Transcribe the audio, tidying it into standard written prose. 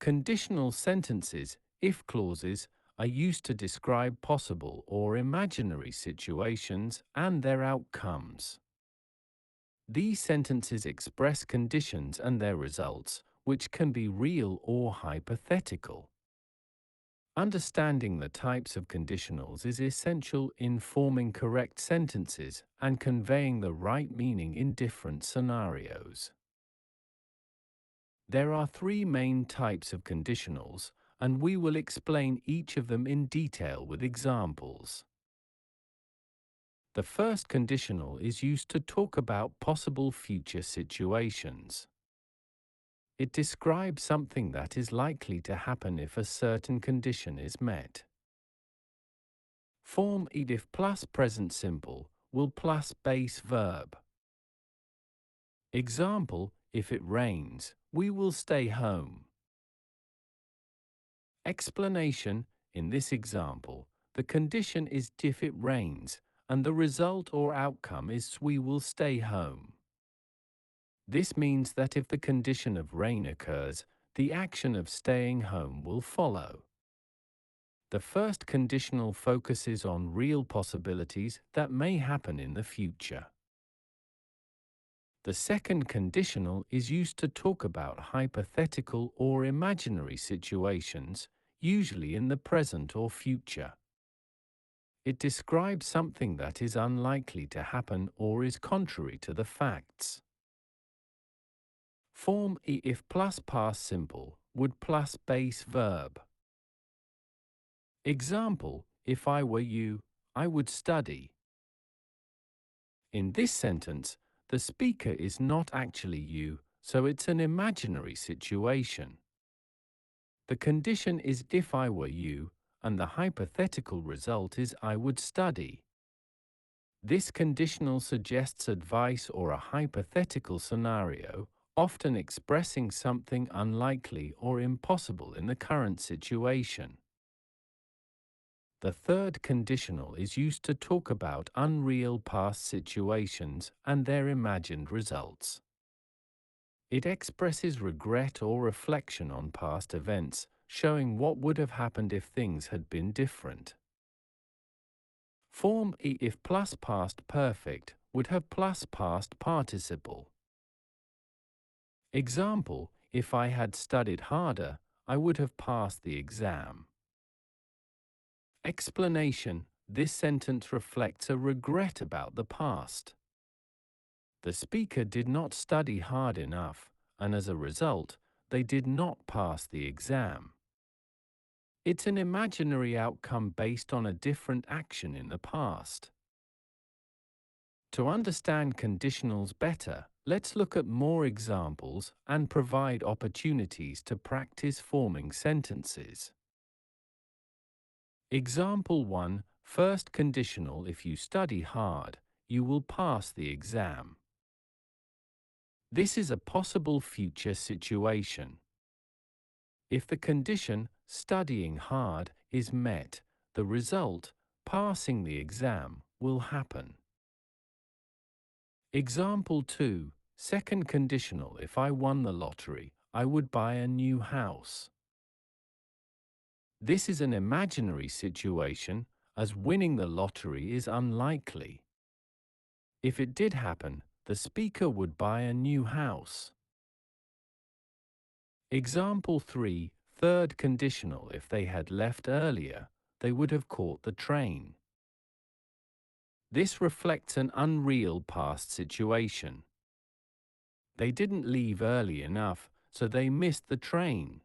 Conditional sentences, if clauses, are used to describe possible or imaginary situations and their outcomes. These sentences express conditions and their results, which can be real or hypothetical. Understanding the types of conditionals is essential in forming correct sentences and conveying the right meaning in different scenarios. There are three main types of conditionals, and we will explain each of them in detail with examples. The first conditional is used to talk about possible future situations. It describes something that is likely to happen if a certain condition is met. Form if plus present simple will plus base verb. Example, if it rains, we will stay home. Explanation, in this example, the condition is if it rains, and the result or outcome is we will stay home. This means that if the condition of rain occurs, the action of staying home will follow. The first conditional focuses on real possibilities that may happen in the future. The second conditional is used to talk about hypothetical or imaginary situations, usually in the present or future. It describes something that is unlikely to happen or is contrary to the facts. Form if plus past simple would plus base verb. Example, if I were you, I would study. In this sentence, the speaker is not actually you, so it's an imaginary situation. The condition is if I were you, and the hypothetical result is I would study. This conditional suggests advice or a hypothetical scenario, often expressing something unlikely or impossible in the current situation. The third conditional is used to talk about unreal past situations and their imagined results. It expresses regret or reflection on past events, showing what would have happened if things had been different. Form if plus past perfect would have plus past participle. Example, if I had studied harder, I would have passed the exam. Explanation, this sentence reflects a regret about the past. The speaker did not study hard enough, and as a result, they did not pass the exam. It's an imaginary outcome based on a different action in the past. To understand conditionals better, let's look at more examples and provide opportunities to practice forming sentences. Example 1, first conditional: if you study hard, you will pass the exam. This is a possible future situation. If the condition, studying hard, is met, the result, passing the exam, will happen. Example 2, second conditional: if I won the lottery, I would buy a new house. This is an imaginary situation, as winning the lottery is unlikely. If it did happen, the speaker would buy a new house. Example 3, third conditional: if they had left earlier, they would have caught the train. This reflects an unreal past situation. They didn't leave early enough, so they missed the train.